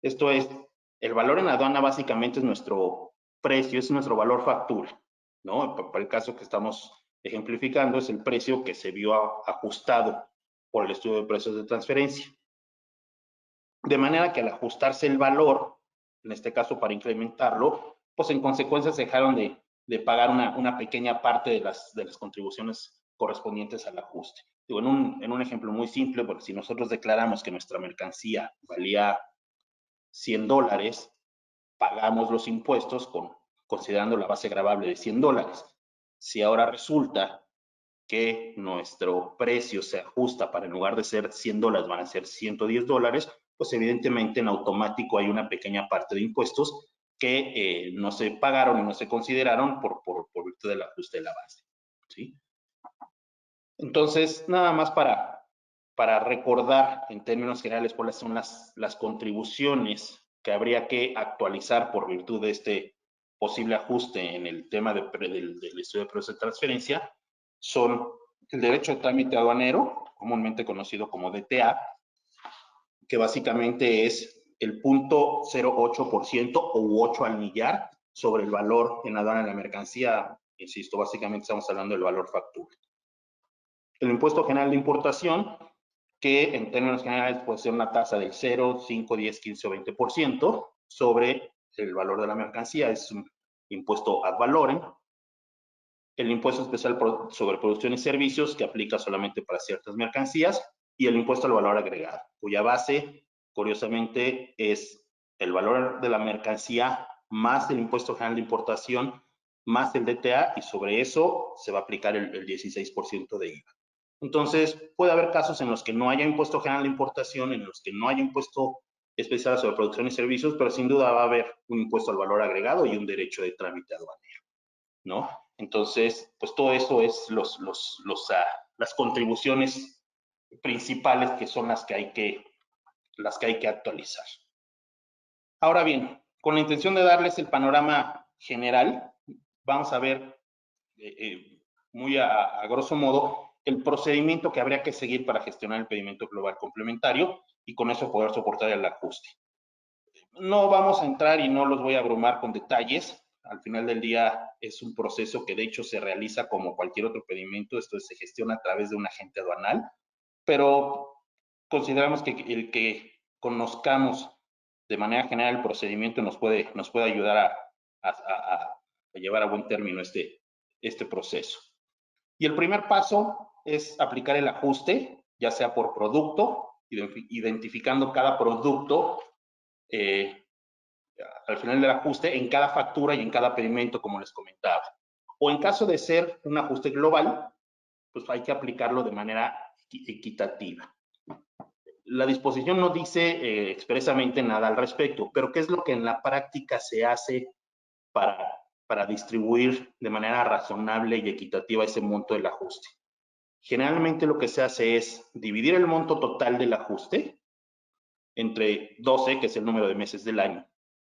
Esto es, El valor en aduana básicamente es nuestro precio, es nuestro valor factura, ¿no? Para el caso que estamos ejemplificando, es el precio que se vio ajustado por el estudio de precios de transferencia. De manera que al ajustarse el valor, en este caso para incrementarlo, pues en consecuencia se dejaron de pagar una pequeña parte de las contribuciones correspondientes al ajuste. Digo, en un ejemplo muy simple, porque si nosotros declaramos que nuestra mercancía valía $100, pagamos los impuestos considerando la base gravable de $100. Si ahora resulta que nuestro precio se ajusta para en lugar de ser $100 van a ser $110, pues evidentemente en automático hay una pequeña parte de impuestos que no se pagaron y no se consideraron por virtud del ajuste de la base, ¿sí? Entonces, nada más para recordar en términos generales cuáles son las contribuciones que habría que actualizar por virtud de este posible ajuste en el tema del estudio de precios de transferencia, son el derecho de trámite aduanero, comúnmente conocido como DTA, que básicamente es el 0.08% u 8 al millar sobre el valor en aduana de la mercancía. Insisto, básicamente estamos hablando del valor factura. El impuesto general de importación, que en términos generales puede ser una tasa del 0, 5, 10, 15 o 20% sobre el valor de la mercancía, es un impuesto ad valorem. El impuesto especial sobre producción y servicios, que aplica solamente para ciertas mercancías, y el impuesto al valor agregado, cuya base, curiosamente, es el valor de la mercancía más el impuesto general de importación, más el DTA, y sobre eso se va a aplicar el 16% de IVA. Entonces, puede haber casos en los que no haya impuesto general de importación, en los que no haya impuesto especial sobre producción y servicios, pero sin duda va a haber un impuesto al valor agregado y un derecho de trámite aduanero, ¿no? Entonces, pues todo eso es las contribuciones principales que son las que hay que actualizar. Ahora bien, con la intención de darles el panorama general, vamos a ver muy a grosso modo el procedimiento que habría que seguir para gestionar el pedimento global complementario y con eso poder soportar el ajuste. No vamos a entrar y no los voy a abrumar con detalles. Al final del día es un proceso que de hecho se realiza como cualquier otro pedimento, esto se gestiona a través de un agente aduanal, pero consideramos que el que conozcamos de manera general el procedimiento nos puede ayudar a llevar a buen término este proceso. Y el primer paso es aplicar el ajuste, ya sea por producto, identificando cada producto al final del ajuste en cada factura y en cada pedimento, como les comentaba. O en caso de ser un ajuste global, pues hay que aplicarlo de manera equitativa. La disposición no dice expresamente nada al respecto, pero ¿qué es lo que en la práctica se hace para distribuir de manera razonable y equitativa ese monto del ajuste? Generalmente lo que se hace es dividir el monto total del ajuste entre 12, que es el número de meses del año.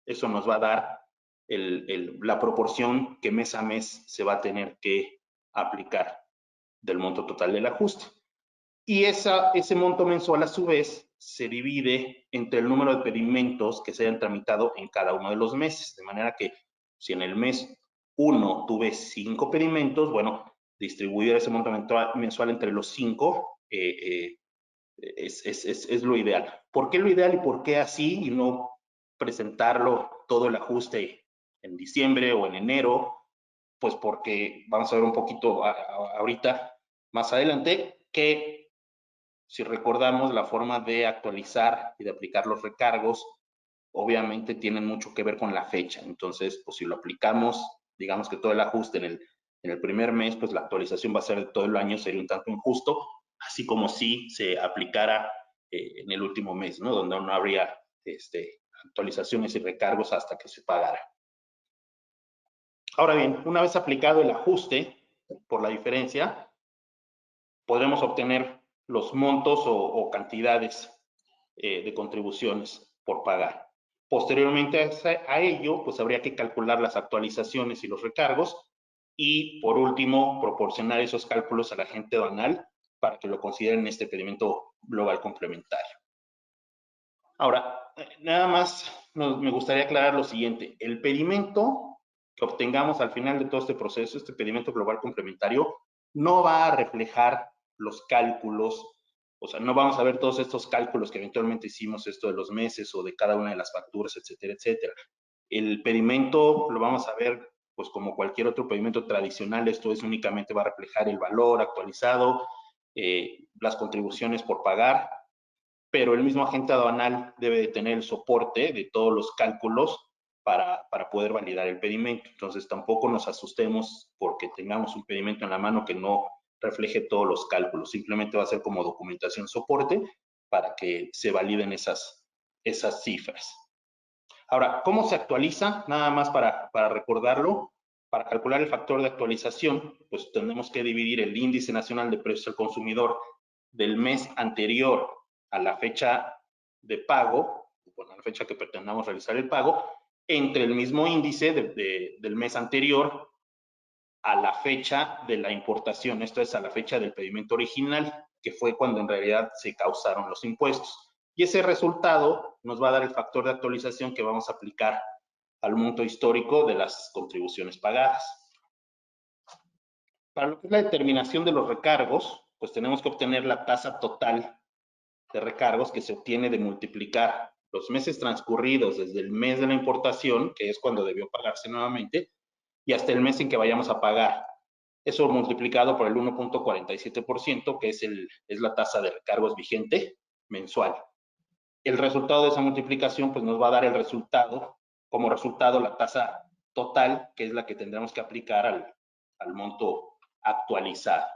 Eso nos va a dar la proporción que mes a mes se va a tener que aplicar del monto total del ajuste. Y ese monto mensual, a su vez, se divide entre el número de pedimentos que se hayan tramitado en cada uno de los meses. De manera que si en el mes 1 tuve 5 pedimentos, bueno, distribuir ese monto mensual entre los 5 es lo ideal. ¿Por qué lo ideal y por qué así y no presentarlo todo el ajuste en diciembre o en enero? Pues porque vamos a ver un poquito ahorita más adelante que si recordamos la forma de actualizar y de aplicar los recargos, obviamente tienen mucho que ver con la fecha. Entonces, pues si lo aplicamos, digamos que todo el ajuste en el primer mes, pues la actualización va a ser de todo el año, sería un tanto injusto, así como si se aplicara en el último mes, ¿no? Donde no habría actualizaciones y recargos hasta que se pagara. Ahora bien, una vez aplicado el ajuste por la diferencia, podremos obtener los montos o cantidades de contribuciones por pagar. Posteriormente a ello, pues habría que calcular las actualizaciones y los recargos y, por último, proporcionar esos cálculos al agente aduanal para que lo consideren este pedimento global complementario. Ahora, nada más me gustaría aclarar lo siguiente. El pedimento que obtengamos al final de todo este proceso, este pedimento global complementario, no va a reflejar los cálculos, o sea, no vamos a ver todos estos cálculos que eventualmente hicimos, esto de los meses o de cada una de las facturas, etcétera, etcétera. El pedimento lo vamos a ver pues como cualquier otro pedimento tradicional. Esto es únicamente va a reflejar el valor actualizado, las contribuciones por pagar, pero el mismo agente aduanal debe de tener el soporte de todos los cálculos para poder validar el pedimento. Entonces tampoco nos asustemos porque tengamos un pedimento en la mano que no refleje todos los cálculos. Simplemente va a ser como documentación soporte para que se validen esas cifras. Ahora, ¿cómo se actualiza? Nada más para recordarlo. Para calcular el factor de actualización, pues tenemos que dividir el índice nacional de precios al consumidor del mes anterior a la fecha de pago, bueno, a la fecha que pretendamos realizar el pago, entre el mismo índice del mes anterior a la fecha de la importación. Esto es a la fecha del pedimento original, que fue cuando en realidad se causaron los impuestos. Y ese resultado nos va a dar el factor de actualización que vamos a aplicar al monto histórico de las contribuciones pagadas. Para lo que es la determinación de los recargos, pues tenemos que obtener la tasa total de recargos que se obtiene de multiplicar los meses transcurridos desde el mes de la importación, que es cuando debió pagarse nuevamente, y hasta el mes en que vayamos a pagar. Eso multiplicado por el 1.47%, que es la tasa de recargos vigente mensual. El resultado de esa multiplicación pues nos va a dar el resultado, como resultado la tasa total, que es la que tendremos que aplicar al monto actualizado.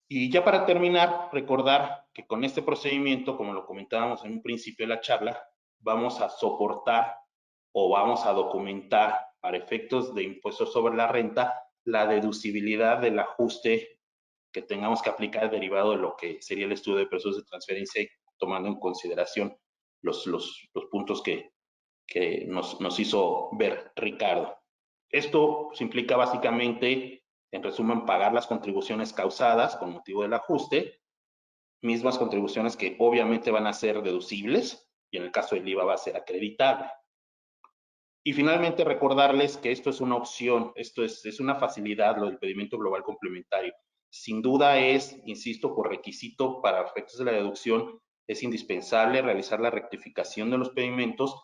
Y ya para terminar, recordar que con este procedimiento, como lo comentábamos en un principio de la charla, vamos a soportar o vamos a documentar para efectos de impuestos sobre la renta la deducibilidad del ajuste que tengamos que aplicar derivado de lo que sería el estudio de precios de transferencia, tomando en consideración los puntos que nos hizo ver Ricardo. Esto pues, implica básicamente, en resumen, pagar las contribuciones causadas con motivo del ajuste, mismas contribuciones que obviamente van a ser deducibles y en el caso del IVA va a ser acreditable. Y finalmente recordarles que esto es una opción, esto es una facilidad, lo del pedimento global complementario. Sin duda es, insisto, por requisito para efectos de la deducción, es indispensable realizar la rectificación de los pedimentos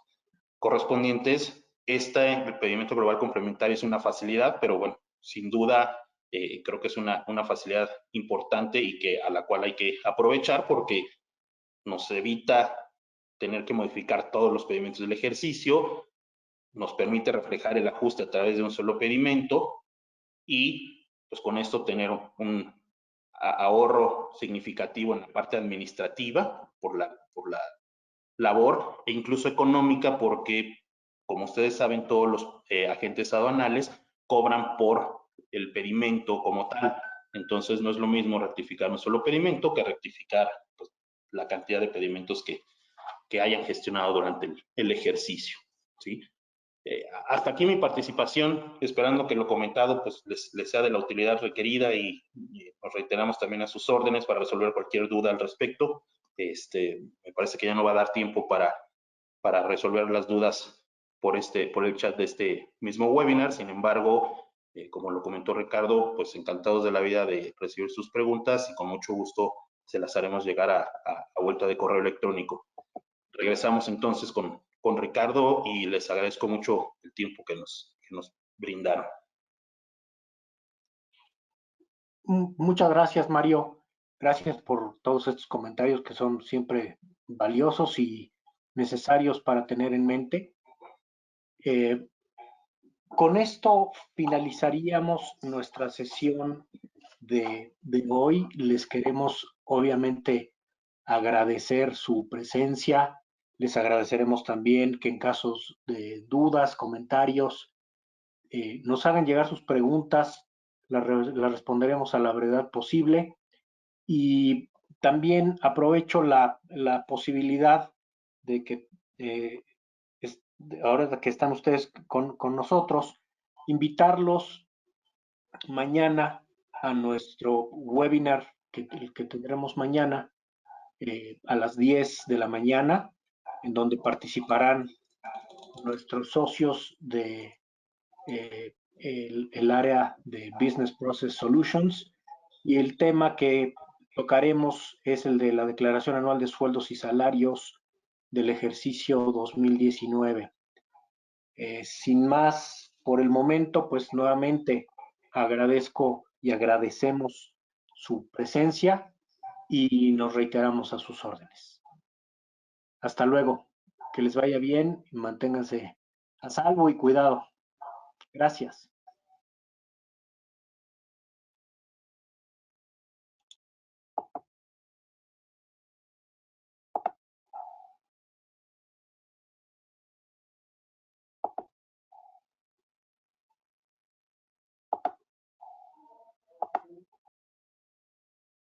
correspondientes. El pedimento global complementario es una facilidad, pero bueno, sin duda creo que es una facilidad importante y que a la cual hay que aprovechar porque nos evita tener que modificar todos los pedimentos del ejercicio, nos permite reflejar el ajuste a través de un solo pedimento y pues con esto tener un ahorro significativo en la parte administrativa por la labor e incluso económica porque, como ustedes saben, todos los agentes aduanales cobran por el pedimento como tal. Entonces no es lo mismo rectificar un solo pedimento que rectificar pues, la cantidad de pedimentos que hayan gestionado durante el ejercicio, ¿sí? Hasta aquí mi participación, esperando que lo comentado pues les sea de la utilidad requerida y nos reiteramos también a sus órdenes para resolver cualquier duda al respecto. Me parece que ya no va a dar tiempo para resolver las dudas por el chat de este mismo webinar. Sin embargo, como lo comentó Ricardo, pues encantados de la vida de recibir sus preguntas y con mucho gusto se las haremos llegar a vuelta de correo electrónico. Regresamos entonces con Ricardo y les agradezco mucho el tiempo que nos brindaron. Muchas gracias, Mario. Gracias por todos estos comentarios que son siempre valiosos y necesarios para tener en mente. Con esto finalizaríamos nuestra sesión de hoy. Les queremos obviamente agradecer su presencia. Les agradeceremos también que en casos de dudas, comentarios, nos hagan llegar sus preguntas. Las responderemos a la brevedad posible. Y también aprovecho la posibilidad de que ahora que están ustedes con nosotros, invitarlos mañana a nuestro webinar que tendremos mañana a las 10 de la mañana. en donde participarán nuestros socios de el área de Business Process Solutions, y el tema que tocaremos es el de la declaración anual de sueldos y salarios del ejercicio 2019. Sin más por el momento, pues nuevamente agradezco y agradecemos su presencia y nos reiteramos a sus órdenes. Hasta luego, que les vaya bien y manténganse a salvo y cuidado. Gracias.